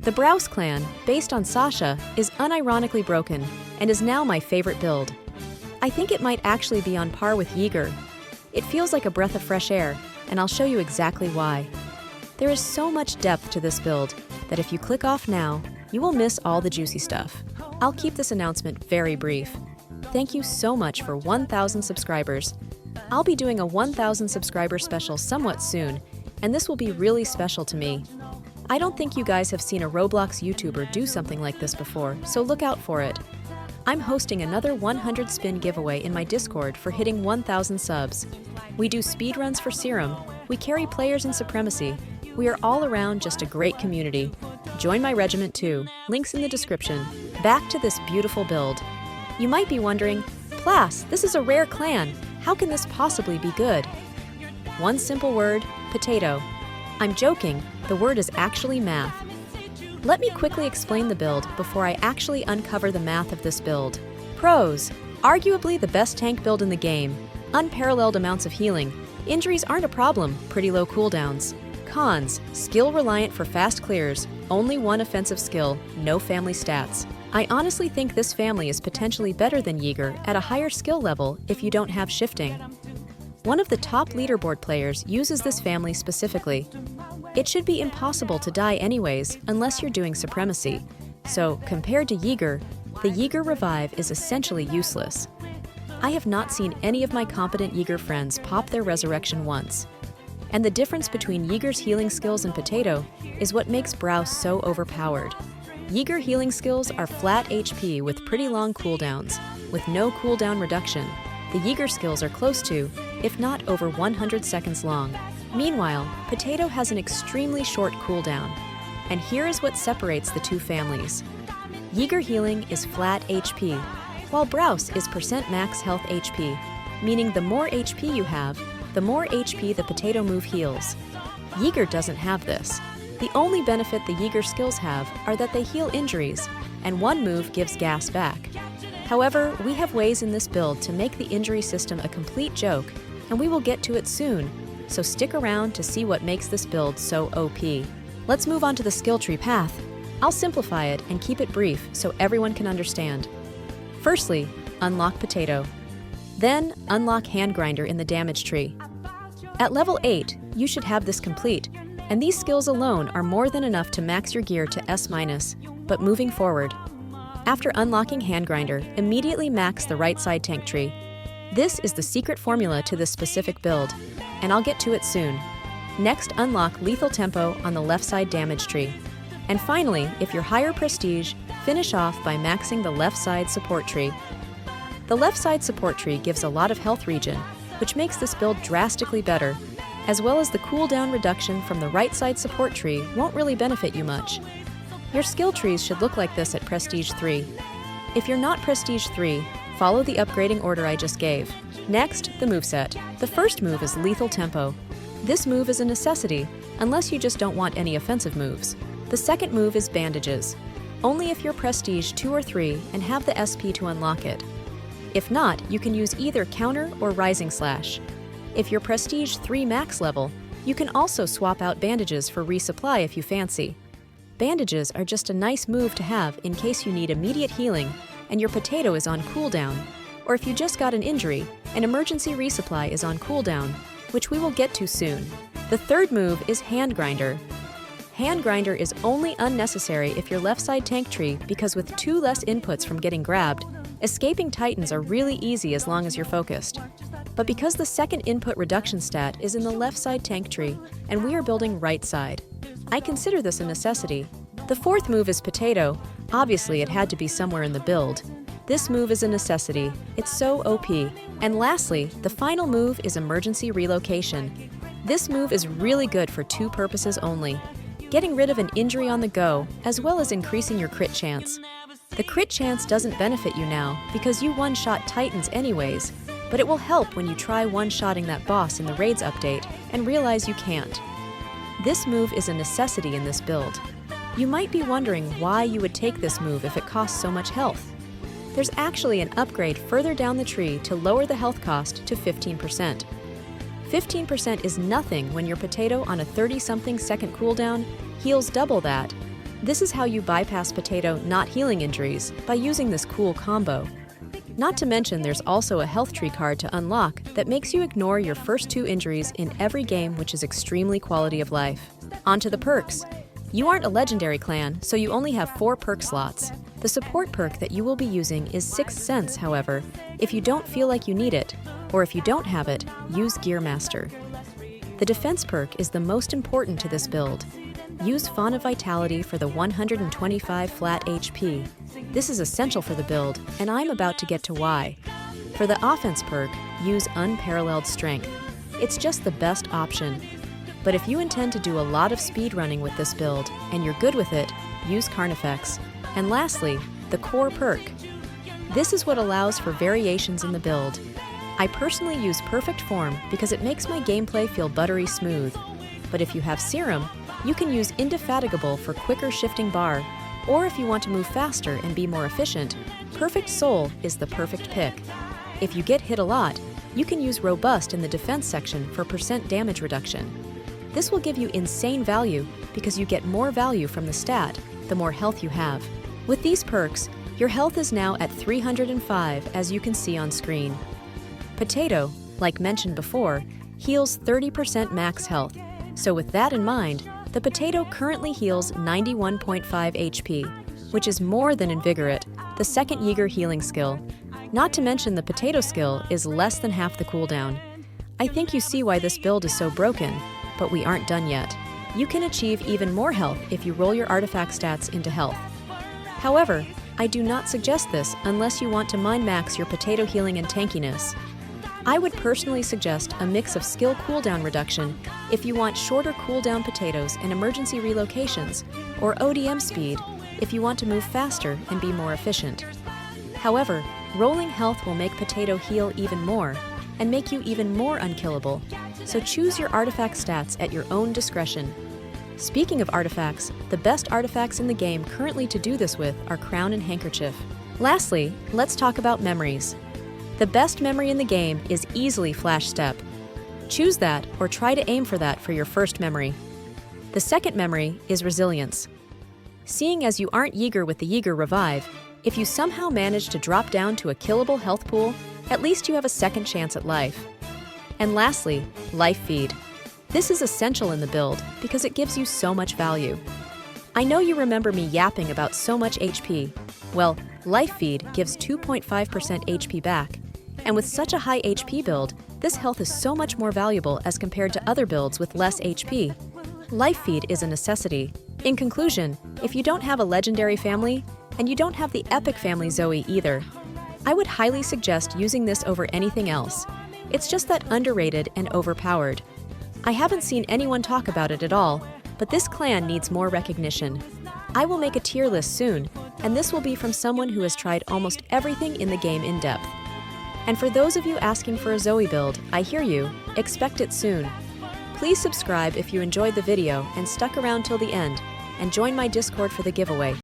The Browse clan, based on Sasha, is unironically broken and is now my favorite build. I think it might actually be on par with Yeager. It feels like a breath of fresh air, and I'll show you exactly why. There is so much depth to this build that if you click off now, you will miss all the juicy stuff. I'll keep this announcement very brief. Thank you so much for 1,000 subscribers. I'll be doing a 1,000 subscriber special somewhat soon, and this will be really special to me. I don't think you guys have seen a Roblox YouTuber do something like this before, so look out for it. I'm hosting another 100 spin giveaway in my Discord for hitting 1,000 subs. We do speedruns for Serum, we carry players in Supremacy, we are all around just a great community. Join my regiment too, links in the description. Back to this beautiful build. You might be wondering, Plas, this is a rare clan, how can this possibly be good? One simple word, potato. I'm joking, the word is actually math. Let me quickly explain the build before I actually uncover the math of this build. Pros: arguably the best tank build in the game, unparalleled amounts of healing, injuries aren't a problem, pretty low cooldowns. Cons: skill reliant for fast clears, only one offensive skill, no family stats. I honestly think this family is potentially better than Yeager at a higher skill level if you don't have shifting. One of the top leaderboard players uses this family specifically. It should be impossible to die anyways unless you're doing Supremacy. So, compared to Yeager, the Yeager revive is essentially useless. I have not seen any of my competent Yeager friends pop their resurrection once. And the difference between Yeager's healing skills and Potato is what makes Browse so overpowered. Yeager healing skills are flat HP with pretty long cooldowns, with no cooldown reduction. The Yeager skills are close to, if not over 100 seconds long. Meanwhile, Potato has an extremely short cooldown. And here is what separates the two families. Yeager healing is flat HP, while Browse is percent max health HP, meaning the more HP you have, the more HP the Potato move heals. Yeager doesn't have this. The only benefit the Yeager skills have are that they heal injuries, and one move gives gas back. However, we have ways in this build to make the injury system a complete joke, and we will get to it soon, so stick around to see what makes this build so OP. Let's move on to the skill tree path. I'll simplify it and keep it brief so everyone can understand. Firstly, unlock Potato. Then, unlock Hand Grinder in the damage tree. At level 8, you should have this complete, and these skills alone are more than enough to max your gear to S-, but moving forward. After unlocking Hand Grinder, immediately max the right side tank tree. This is the secret formula to this specific build, and I'll get to it soon. Next, unlock Lethal Tempo on the left side damage tree. And finally, if you're higher prestige, finish off by maxing the left side support tree. The left side support tree gives a lot of health regen, which makes this build drastically better, as well as the cooldown reduction from the right side support tree won't really benefit you much. Your skill trees should look like this at Prestige 3. If you're not Prestige 3, follow the upgrading order I just gave. Next, the moveset. The first move is Lethal Tempo. This move is a necessity, unless you just don't want any offensive moves. The second move is Bandages. Only if you're Prestige 2 or 3 and have the SP to unlock it. If not, you can use either Counter or Rising Slash. If you're Prestige 3 max level, you can also swap out Bandages for resupply if you fancy. Bandages are just a nice move to have in case you need immediate healing and your Potato is on cooldown, or if you just got an injury, an emergency resupply is on cooldown, which we will get to soon. The third move is Hand Grinder. Hand Grinder is only unnecessary if your left side tank tree because with 2 less inputs from getting grabbed, escaping Titans are really easy as long as you're focused. But because the second input reduction stat is in the left side tank tree and we are building right side, I consider this a necessity. The fourth move is Potato. Obviously, it had to be somewhere in the build. This move is a necessity. It's so OP. And lastly, the final move is Emergency Relocation. This move is really good for 2 purposes only: getting rid of an injury on the go, as well as increasing your crit chance. The crit chance doesn't benefit you now because you one-shot Titans anyways, but it will help when you try one-shotting that boss in the Raids update and realize you can't. This move is a necessity in this build. You might be wondering why you would take this move if it costs so much health. There's actually an upgrade further down the tree to lower the health cost to 15%. 15% is nothing when your Potato on a 30-something second cooldown heals double that, This is how you bypass potato not healing injuries by using this cool combo. Not to mention there's also a health tree card to unlock that makes you ignore your first 2 injuries in every game, which is extremely quality of life. On to the perks. You aren't a legendary clan, so you only have 4 perk slots. The support perk that you will be using is 6th Sense, however, if you don't feel like you need it, or if you don't have it, use Gear Master. The defense perk is the most important to this build. Use Fauna Vitality for the 125 flat HP. This is essential for the build, and I'm about to get to why. For the offense perk, use Unparalleled Strength. It's just the best option. But if you intend to do a lot of speedrunning with this build, and you're good with it, use Carnifex. And lastly, the core perk. This is what allows for variations in the build. I personally use Perfect Form because it makes my gameplay feel buttery smooth. But if you have Serum, you can use Indefatigable for quicker shifting bar, or if you want to move faster and be more efficient, Perfect Soul is the perfect pick. If you get hit a lot, you can use Robust in the defense section for % damage reduction. This will give you insane value because you get more value from the stat the more health you have. With these perks, your health is now at 305, as you can see on screen. Potato, like mentioned before, heals 30% max health, so with that in mind, the potato currently heals 91.5 HP, which is more than Invigorate, the second Jaeger healing skill. Not to mention the potato skill is less than half the cooldown. I think you see why this build is so broken, but we aren't done yet. You can achieve even more health if you roll your artifact stats into health. However, I do not suggest this unless you want to min-max your potato healing and tankiness. I would personally suggest a mix of skill cooldown reduction if you want shorter cooldown potatoes and emergency relocations, or ODM speed if you want to move faster and be more efficient. However, rolling health will make potato heal even more and make you even more unkillable, so choose your artifact stats at your own discretion. Speaking of artifacts, the best artifacts in the game currently to do this with are Crown and Handkerchief. Lastly, let's talk about memories. The best memory in the game is easily Flash Step. Choose that or try to aim for that for your first memory. The second memory is Resilience. Seeing as you aren't Jaeger with the Jaeger Revive, if you somehow manage to drop down to a killable health pool, at least you have a second chance at life. And lastly, Life Feed. This is essential in the build because it gives you so much value. I know you remember me yapping about so much HP. Well, Life Feed gives 2.5% HP back, and with such a high HP build, this health is so much more valuable as compared to other builds with less HP. Life Feed is a necessity. In conclusion, if you don't have a legendary family, and you don't have the epic family Zoe either, I would highly suggest using this over anything else. It's just that underrated and overpowered. I haven't seen anyone talk about it at all, but this clan needs more recognition. I will make a tier list soon, and this will be from someone who has tried almost everything in the game in depth. And for those of you asking for a Zoe build, I hear you, expect it soon. Please subscribe if you enjoyed the video and stuck around till the end, and join my Discord for the giveaway.